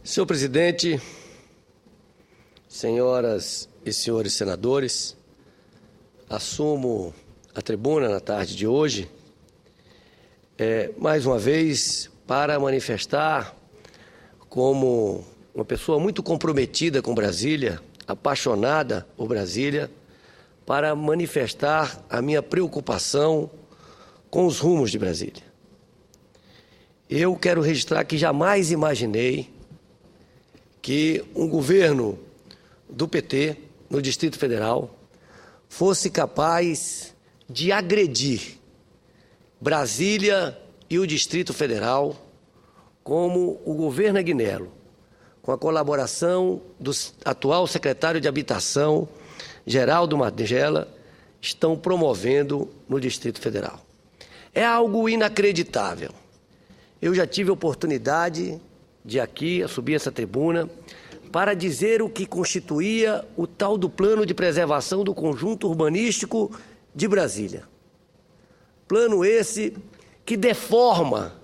Senhor presidente, senhoras e senhores senadores, assumo a tribuna na tarde de hoje, mais uma vez, para manifestar como uma pessoa muito comprometida com Brasília, apaixonada por Brasília, para manifestar a minha preocupação com os rumos de Brasília. Eu quero registrar que jamais imaginei que um governo do PT, no Distrito Federal, fosse capaz de agredir Brasília e o Distrito Federal, como o governo Agnello, com a colaboração do atual secretário de Habitação, Geraldo Magela, estão promovendo no Distrito Federal. É algo inacreditável. Eu já tive a oportunidade de aqui, subir essa tribuna, para dizer o que constituía o tal do Plano de Preservação do Conjunto Urbanístico de Brasília. Plano esse que deforma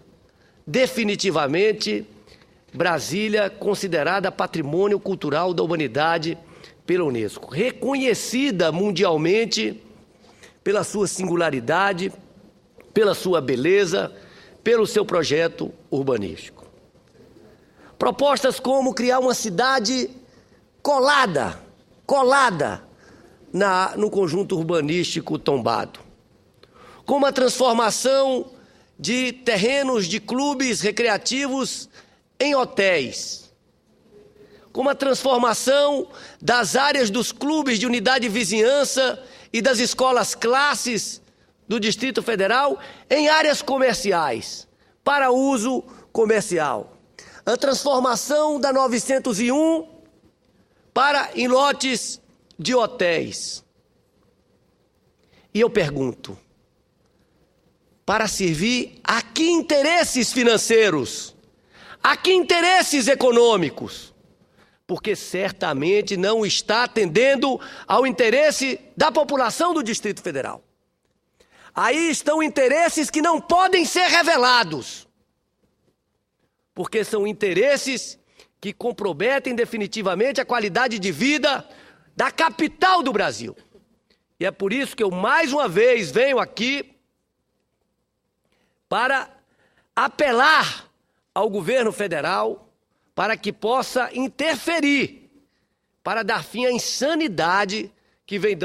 definitivamente Brasília, considerada patrimônio cultural da humanidade pela Unesco, reconhecida mundialmente pela sua singularidade, pela sua beleza, pelo seu projeto urbanístico. Propostas como criar uma cidade colada no conjunto urbanístico tombado, como a transformação de terrenos de clubes recreativos em hotéis, como a transformação das áreas dos clubes de unidade de vizinhança e das escolas classes do Distrito Federal em áreas comerciais, para uso comercial. A transformação da 901 em lotes de hotéis. E eu pergunto, para servir a que interesses financeiros? A que interesses econômicos? Porque certamente não está atendendo ao interesse da população do Distrito Federal. Aí estão interesses que não podem ser revelados, porque são interesses que comprometem definitivamente a qualidade de vida da capital do Brasil. E é por isso que eu mais uma vez venho aqui para apelar ao governo federal para que possa interferir, para dar fim à insanidade que vem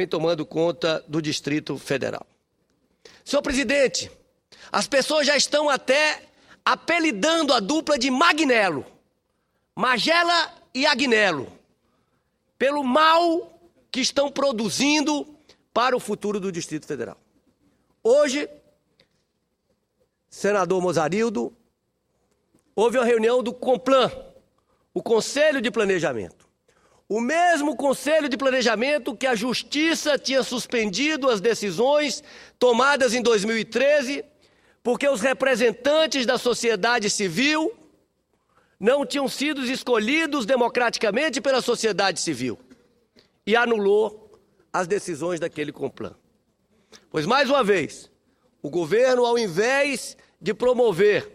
tomando conta do Distrito Federal. Senhor presidente, as pessoas já estão até apelidando a dupla de Magnello, Magela e Agnello, pelo mal que estão produzindo para o futuro do Distrito Federal. Hoje, senador Mozarildo, houve uma reunião do CONPLAN, o Conselho de Planejamento. O mesmo Conselho de Planejamento que a Justiça tinha suspendido as decisões tomadas em 2013, porque os representantes da sociedade civil não tinham sido escolhidos democraticamente pela sociedade civil, e anulou as decisões daquele CONPLAN. Pois, mais uma vez, o governo, ao invés de promover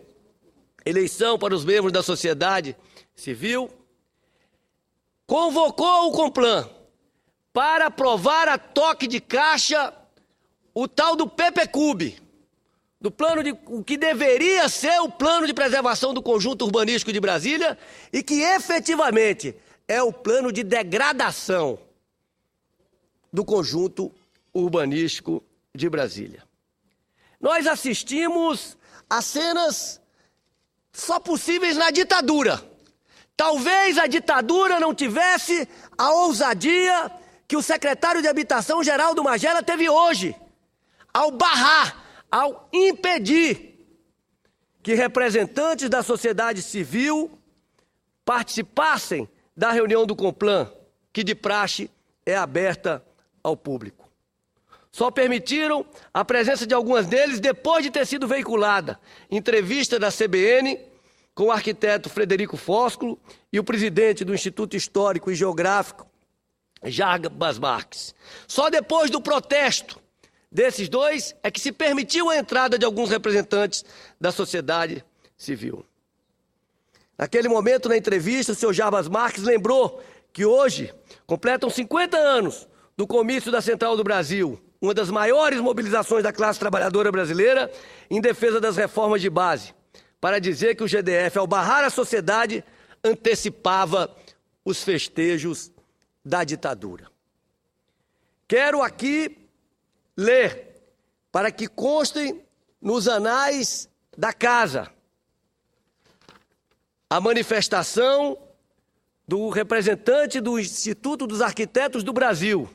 eleição para os membros da sociedade civil, convocou o CONPLAN para aprovar a toque de caixa o tal do PPCUB, do plano o que deveria ser o Plano de Preservação do Conjunto Urbanístico de Brasília e que efetivamente é o plano de degradação do conjunto urbanístico de Brasília. Nós assistimos a cenas só possíveis na ditadura. Talvez a ditadura não tivesse a ousadia que o secretário de Habitação, Geraldo Magela, teve hoje, ao barrar, ao impedir que representantes da sociedade civil participassem da reunião do CONPLAN, que de praxe é aberta ao público. Só permitiram a presença de algumas deles depois de ter sido veiculada entrevista da CBN com o arquiteto Frederico Fósculo e o presidente do Instituto Histórico e Geográfico, Jarbas Marques. Só depois do protesto desses dois é que se permitiu a entrada de alguns representantes da sociedade civil. Naquele momento, na entrevista, o senhor Jarbas Marques lembrou que hoje completam 50 anos do comício da Central do Brasil, uma das maiores mobilizações da classe trabalhadora brasileira em defesa das reformas de base, para dizer que o GDF, ao barrar a sociedade, antecipava os festejos da ditadura. Quero aqui ler, para que constem nos anais da casa, a manifestação do representante do Instituto dos Arquitetos do Brasil,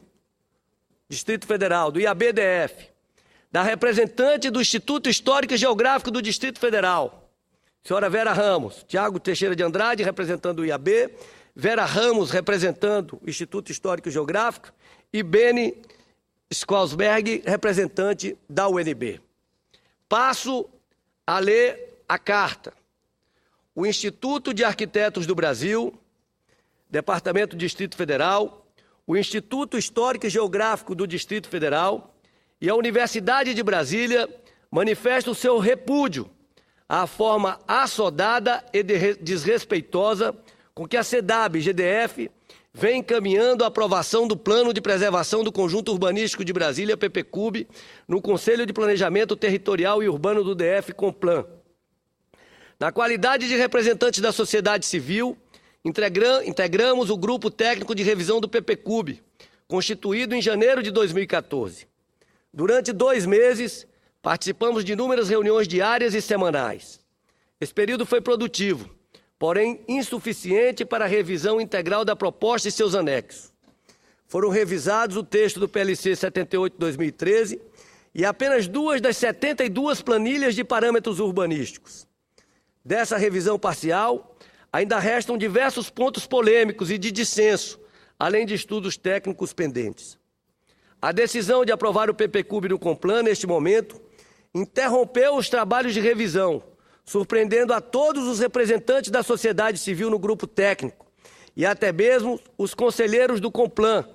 Distrito Federal, do IAB-DF, da representante do Instituto Histórico e Geográfico do Distrito Federal, senhora Vera Ramos, Tiago Teixeira de Andrade, representando o IAB, Vera Ramos, representando o Instituto Histórico e Geográfico, e Beni Schwarzberg, representante da UNB. Passo a ler a carta. O Instituto de Arquitetos do Brasil, Departamento do Distrito Federal, o Instituto Histórico e Geográfico do Distrito Federal e a Universidade de Brasília manifestam o seu repúdio à forma assodada e desrespeitosa com que a CEDAB-GDF vem encaminhando a aprovação do Plano de Preservação do Conjunto Urbanístico de Brasília, PPCUB, no Conselho de Planejamento Territorial e Urbano do DF, CONPLAN. Na qualidade de representantes da sociedade civil, integramos o Grupo Técnico de Revisão do PPCUB, constituído em janeiro de 2014. Durante 2 meses, participamos de inúmeras reuniões diárias e semanais. Esse período foi produtivo, porém insuficiente para a revisão integral da proposta e seus anexos. Foram revisados o texto do PLC 78/2013 e apenas 2 das 72 planilhas de parâmetros urbanísticos. Dessa revisão parcial, ainda restam diversos pontos polêmicos e de dissenso, além de estudos técnicos pendentes. A decisão de aprovar o PPCUB no CONPLAN, neste momento, interrompeu os trabalhos de revisão, surpreendendo a todos os representantes da sociedade civil no grupo técnico e até mesmo os conselheiros do CONPLAN,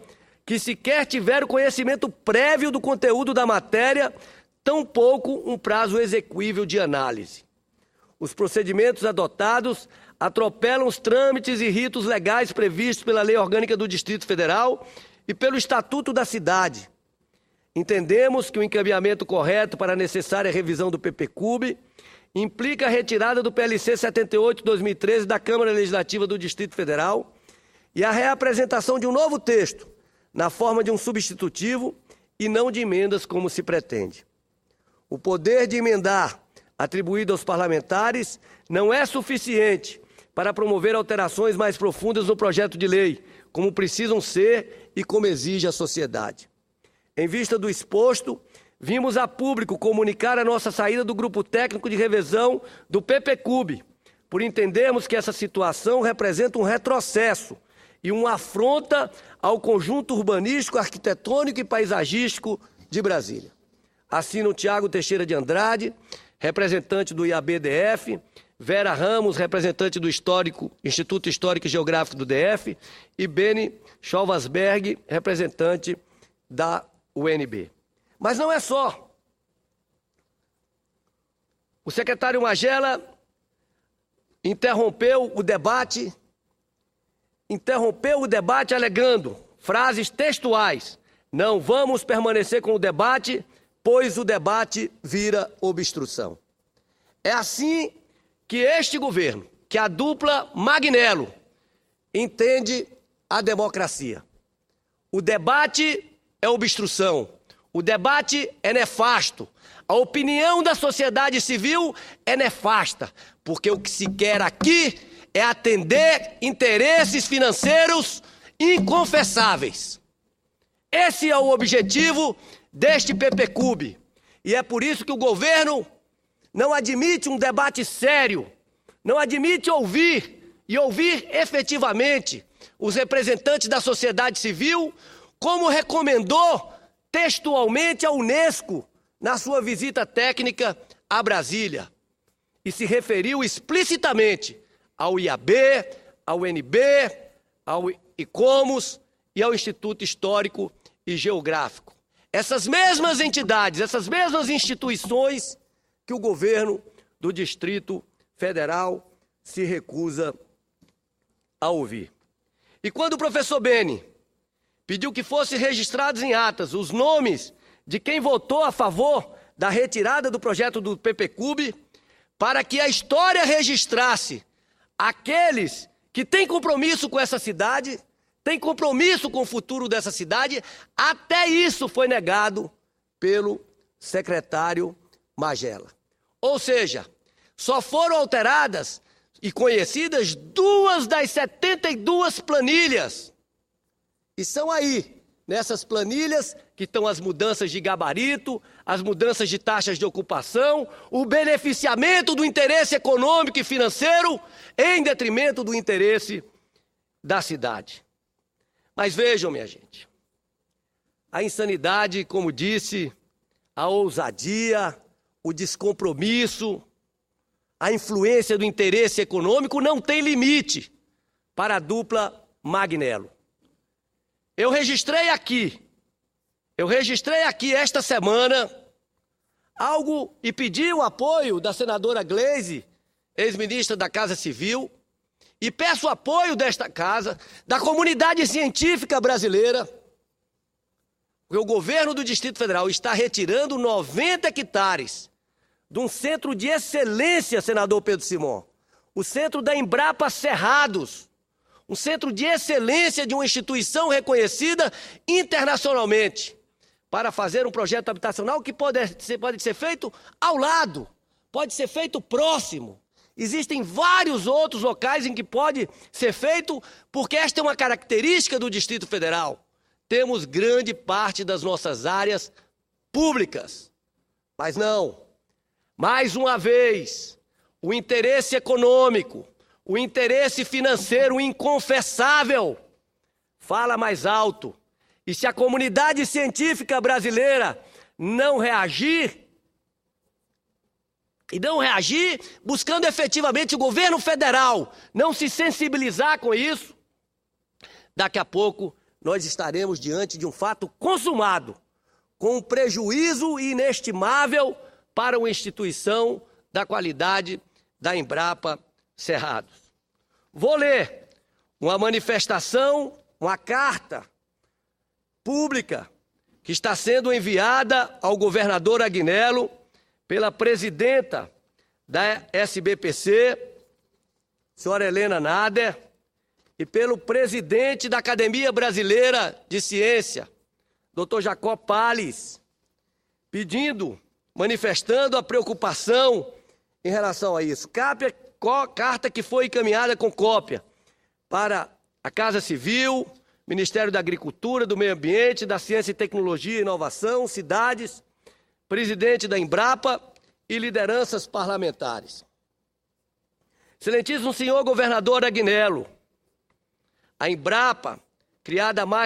que sequer tiveram conhecimento prévio do conteúdo da matéria, tampouco um prazo execuível de análise. Os procedimentos adotados atropelam os trâmites e ritos legais previstos pela Lei Orgânica do Distrito Federal e pelo Estatuto da Cidade. Entendemos que o encaminhamento correto para a necessária revisão do PPCUB implica a retirada do PLC 78/2013 da Câmara Legislativa do Distrito Federal e a reapresentação de um novo texto, na forma de um substitutivo e não de emendas como se pretende. O poder de emendar atribuído aos parlamentares não é suficiente para promover alterações mais profundas no projeto de lei, como precisam ser e como exige a sociedade. Em vista do exposto, vimos a público comunicar a nossa saída do Grupo Técnico de Revisão do PPCUB, por entendermos que essa situação representa um retrocesso e uma afronta ao conjunto urbanístico, arquitetônico e paisagístico de Brasília. Assino Tiago Teixeira de Andrade, representante do IAB-DF, Vera Ramos, representante do Instituto Histórico e Geográfico do DF, e Beni Schwarzberg, representante da UNB. Mas não é só. O secretário Magela interrompeu o debate alegando frases textuais: não vamos permanecer com o debate, pois o debate vira obstrução. É assim que este governo, que a dupla Magnello, entende a democracia. O debate é obstrução, o debate é nefasto, a opinião da sociedade civil é nefasta, porque o que se quer aqui é atender interesses financeiros inconfessáveis. Esse é o objetivo deste PPCUB. E é por isso que o governo não admite um debate sério, não admite ouvir efetivamente os representantes da sociedade civil, como recomendou textualmente a Unesco na sua visita técnica a Brasília. E se referiu explicitamente ao IAB, ao UNB, ao ICOMOS e ao Instituto Histórico e Geográfico. Essas mesmas entidades, essas mesmas instituições que o governo do Distrito Federal se recusa a ouvir. E quando o professor Beni pediu que fossem registrados em atas os nomes de quem votou a favor da retirada do projeto do PPCub, para que a história registrasse aqueles que têm compromisso com essa cidade, têm compromisso com o futuro dessa cidade, até isso foi negado pelo secretário Magela. Ou seja, só foram alteradas e conhecidas 2 das 72 planilhas. E são aí, nessas planilhas, que estão as mudanças de gabarito, as mudanças de taxas de ocupação, o beneficiamento do interesse econômico e financeiro em detrimento do interesse da cidade. Mas vejam, minha gente, a insanidade, como disse, a ousadia, o descompromisso, a influência do interesse econômico não tem limite para a dupla Magnello. Eu registrei aqui esta semana algo e pedi o apoio da senadora Gleisi, ex-ministra da Casa Civil, e peço o apoio desta casa, da comunidade científica brasileira, porque o governo do Distrito Federal está retirando 90 hectares de um centro de excelência, senador Pedro Simon, o centro da Embrapa Cerrados, um centro de excelência de uma instituição reconhecida internacionalmente, para fazer um projeto habitacional que pode ser feito ao lado, pode ser feito próximo. Existem vários outros locais em que pode ser feito, porque esta é uma característica do Distrito Federal. Temos grande parte das nossas áreas públicas. Mas não, mais uma vez, o interesse econômico, o interesse financeiro inconfessável fala mais alto. E se a comunidade científica brasileira não reagir, buscando efetivamente o governo federal não se sensibilizar com isso, daqui a pouco nós estaremos diante de um fato consumado, com um prejuízo inestimável para uma instituição da qualidade da Embrapa Cerrados. Vou ler uma manifestação, uma carta pública que está sendo enviada ao governador Agnello pela presidenta da SBPC, senhora Helena Nader, e pelo presidente da Academia Brasileira de Ciência, Dr. Jacó Palles, manifestando a preocupação em relação a isso. Carta que foi encaminhada com cópia para a Casa Civil, Ministério da Agricultura, do Meio Ambiente, da Ciência e Tecnologia e Inovação, cidades, presidente da Embrapa e lideranças parlamentares. Excelentíssimo senhor governador Agnello, a Embrapa, criada há mais